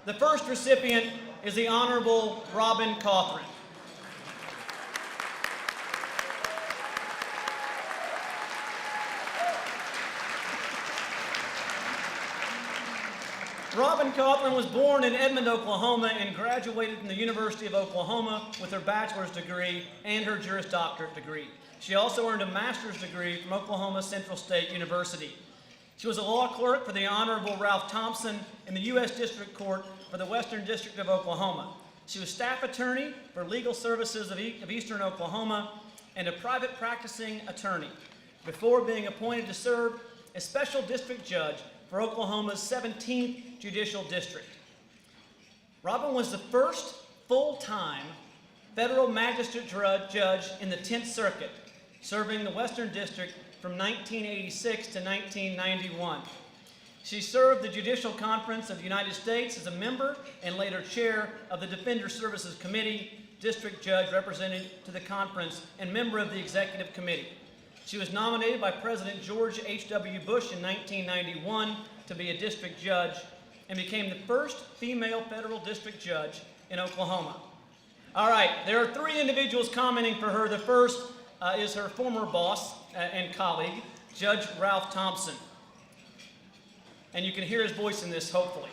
The first recipient is the Honorable Robin Cauthron. Robin Cauthron was born in Edmond, Oklahoma, and graduated from the University of Oklahoma with her bachelor's degree and her Juris Doctorate degree. She also earned a master's degree from Oklahoma Central State University. She was a law clerk for the Honorable Ralph Thompson in the U.S. District Court for the Western District of Oklahoma. She was staff attorney for Legal Services of Eastern Oklahoma and a private practicing attorney before being appointed to serve as special district judge for Oklahoma's 17th Judicial District. Robin was the first full-time federal magistrate judge in the 10th Circuit, serving the Western District from 1986 to 1991. She served the Judicial Conference of the United States as a member and later chair of the Defender Services Committee, district judge represented to the conference, and member of the Executive Committee. She was nominated by President George H.W. Bush in 1991 to be a district judge and became the first female federal district judge in Oklahoma. All right, there are three individuals commenting for her. The first is her former boss and colleague, Judge Ralph Thompson. And you can hear his voice in this, hopefully.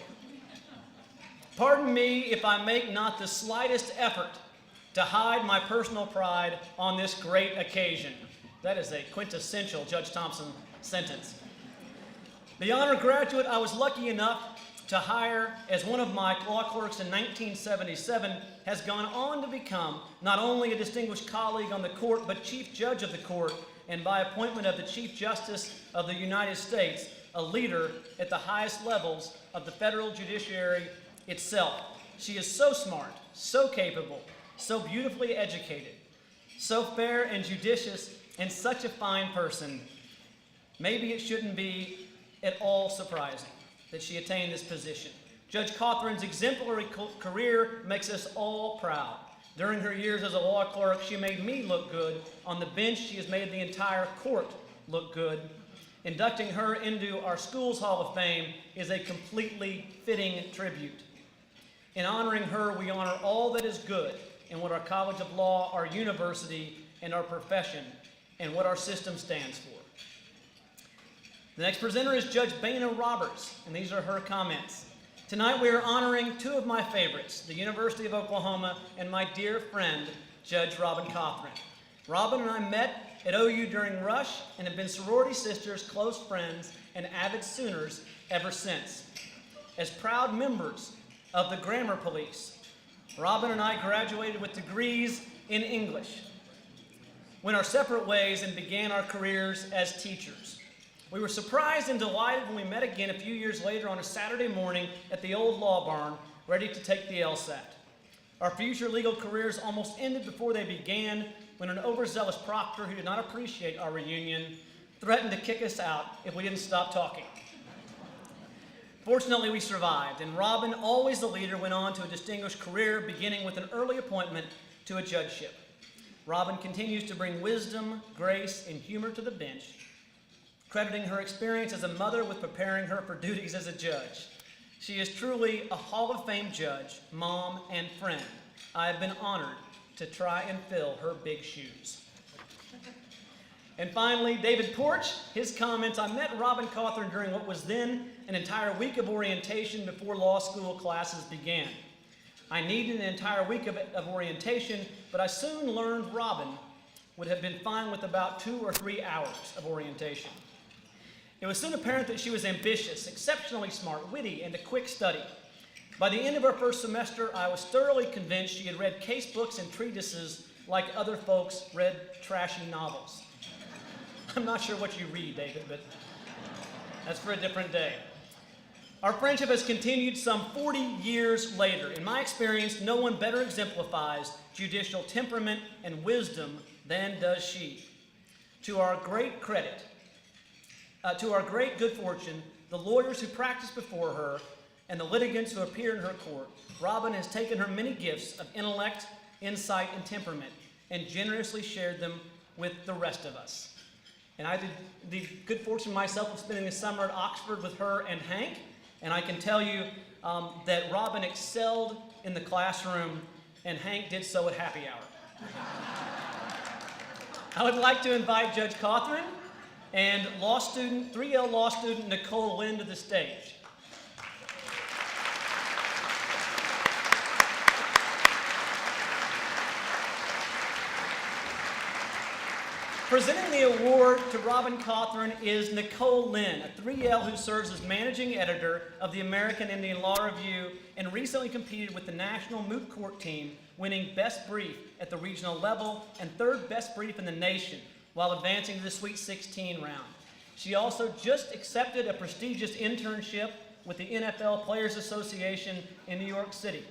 Pardon me if I make not the slightest effort to hide my personal pride on this great occasion. That is a quintessential Judge Thompson sentence. The honor graduate I was lucky enough to hire as one of my law clerks in 1977 has gone on to become not only a distinguished colleague on the court, but chief judge of the court, and by appointment of the Chief Justice of the United States, a leader at the highest levels of the federal judiciary itself. She is so smart, so capable, so beautifully educated, so fair and judicious, and such a fine person. Maybe it shouldn't be at all surprising that she attained this position. Judge Cauthron's exemplary career makes us all proud. During her years as a law clerk, she made me look good. On the bench, she has made the entire court look good. Inducting her into our school's Hall of Fame is a completely fitting tribute. In honoring her, we honor all that is good in what our College of Law, our university, and our profession, and what our system stands for. The next presenter is Judge Bana Roberts, and these are her comments. Tonight we are honoring two of my favorites, the University of Oklahoma and my dear friend, Judge Robin Cauthron. Robin and I met at OU during Rush and have been sorority sisters, close friends, and avid Sooners ever since. As proud members of the Grammar Police, Robin and I graduated with degrees in English, went our separate ways, and began our careers as teachers. We were surprised and delighted when we met again a few years later on a Saturday morning at the old law barn, ready to take the LSAT. Our future legal careers almost ended before they began when an overzealous proctor who did not appreciate our reunion threatened to kick us out if we didn't stop talking. Fortunately, we survived, and Robin, always the leader, went on to a distinguished career, beginning with an early appointment to a judgeship. Robin continues to bring wisdom, grace, and humor to the bench, crediting her experience as a mother with preparing her for duties as a judge. She is truly a Hall of Fame judge, mom, and friend. I have been honored to try and fill her big shoes. And finally, David Porch, his comments. I met Robin Cauthron during what was then an entire week of orientation before law school classes began. I needed an entire week of orientation, but I soon learned Robin would have been fine with about 2 or 3 hours of orientation. It was soon apparent that she was ambitious, exceptionally smart, witty, and a quick study. By the end of our first semester, I was thoroughly convinced she had read case books and treatises like other folks read trashy novels. I'm not sure what you read, David, but that's for a different day. Our friendship has continued some 40 years later. In my experience, no one better exemplifies judicial temperament and wisdom than does she. To our great credit, to our great good fortune, the lawyers who practiced before her and the litigants who appeared in her court, Robin has taken her many gifts of intellect, insight, and temperament and generously shared them with the rest of us. And I had the good fortune myself of spending the summer at Oxford with her and Hank, And I can tell you that Robin excelled in the classroom, and Hank did so at happy hour. I would like to invite Judge Cauthron and 3L law student Nicole Lynn to the stage. Presenting the award to Robin Cauthron is Nicole Lynn, a 3L who serves as managing editor of the American Indian Law Review and recently competed with the national moot court team, winning Best Brief at the regional level and third Best Brief in the nation while advancing to the Sweet 16 round. She also just accepted a prestigious internship with the NFL Players Association in New York City.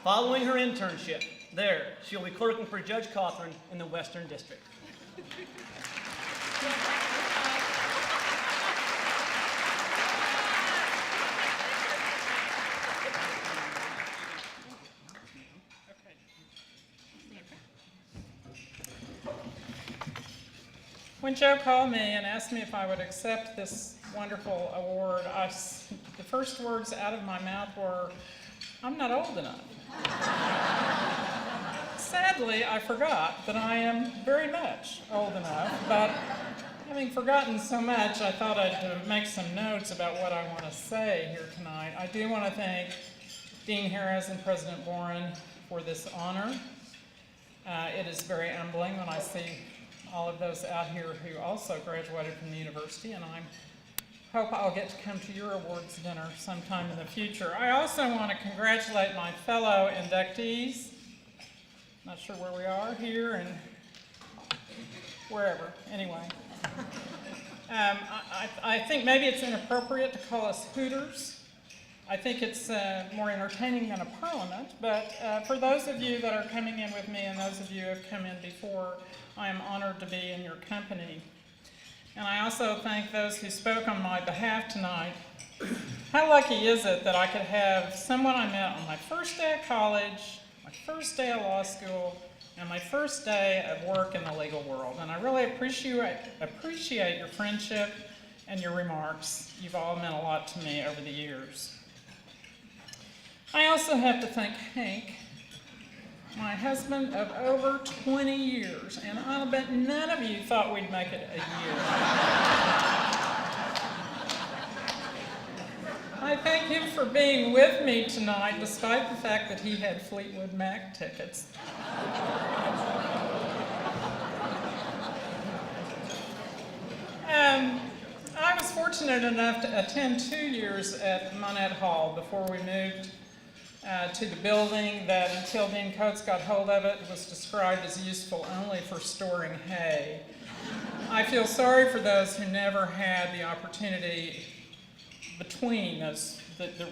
Following her internship there, she'll be clerking for Judge Cauthron in the Western District. When Joe called me and asked me if I would accept this wonderful award, the first words out of my mouth were, "I'm not old enough." Sadly, I forgot that I am very much old enough, but having forgotten so much, I thought I'd make some notes about what I want to say here tonight. I do want to thank Dean Harris and President Boren for this honor. It is very humbling when I see all of those out here who also graduated from the university, and I hope I'll get to come to your awards dinner sometime in the future. I also want to congratulate my fellow inductees. Not sure where we are, here and wherever, anyway. I think maybe it's inappropriate to call us Hooters. I think it's more entertaining than a parliament, but for those of you that are coming in with me and those of you who have come in before, I am honored to be in your company. And I also thank those who spoke on my behalf tonight. How lucky is it that I could have someone I met on my first day of college, my first day of law school, and my first day of work in the legal world. And I really appreciate your friendship and your remarks. You've all meant a lot to me over the years. I also have to thank Hank, my husband of over 20 years, and I'll bet none of you thought we'd make it a year. I thank him for being with me tonight, despite the fact that he had Fleetwood Mac tickets. I was fortunate enough to attend 2 years at Monette Hall before we moved to the building that, until Dean Coates got hold of it, was described as useful only for storing hay. I feel sorry for those who never had the opportunity between the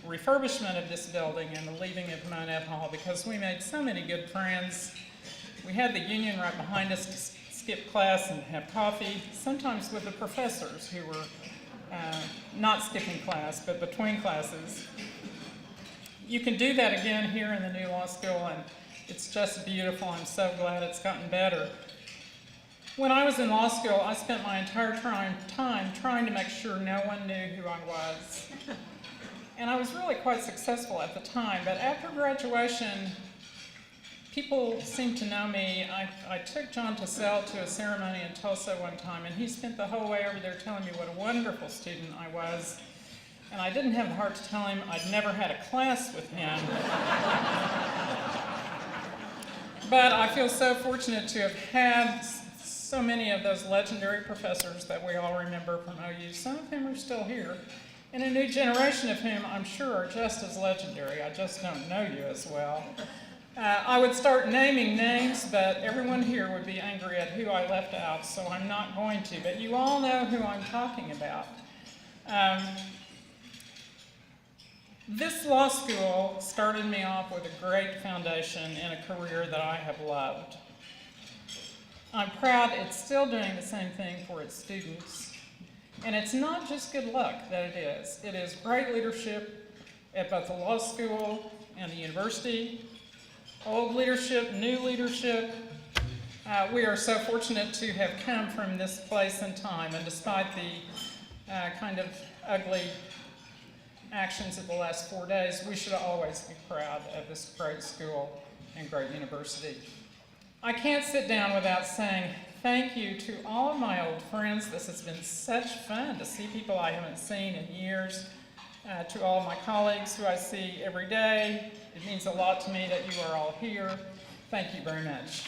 refurbishment of this building and the leaving of Monette Hall, because we made so many good friends. We had the union right behind us to skip class and have coffee, sometimes with the professors who were not skipping class, but between classes. You can do that again here in the new law school, and it's just beautiful. I'm so glad it's gotten better. When I was in law school, I spent my entire time trying to make sure no one knew who I was. And I was really quite successful at the time, but after graduation, people seemed to know me. I took John Tassell to a ceremony in Tulsa one time, and he spent the whole way over there telling me what a wonderful student I was. And I didn't have the heart to tell him I'd never had a class with him. But I feel so fortunate to have had so many of those legendary professors that we all remember from OU, some of whom are still here, and a new generation of whom I'm sure are just as legendary. I just don't know you as well. I would start naming names, but everyone here would be angry at who I left out, so I'm not going to. But you all know who I'm talking about. This law school started me off with a great foundation in a career that I have loved. I'm proud it's still doing the same thing for its students. And it's not just good luck that it is. It is great leadership at both the law school and the university. Old leadership, new leadership. We are so fortunate to have come from this place and time, and despite the kind of ugly actions of the last 4 days, we should always be proud of this great school and great university. I can't sit down without saying thank you to all of my old friends. This has been such fun to see people I haven't seen in years. To all of my colleagues who I see every day, it means a lot to me that you are all here. Thank you very much.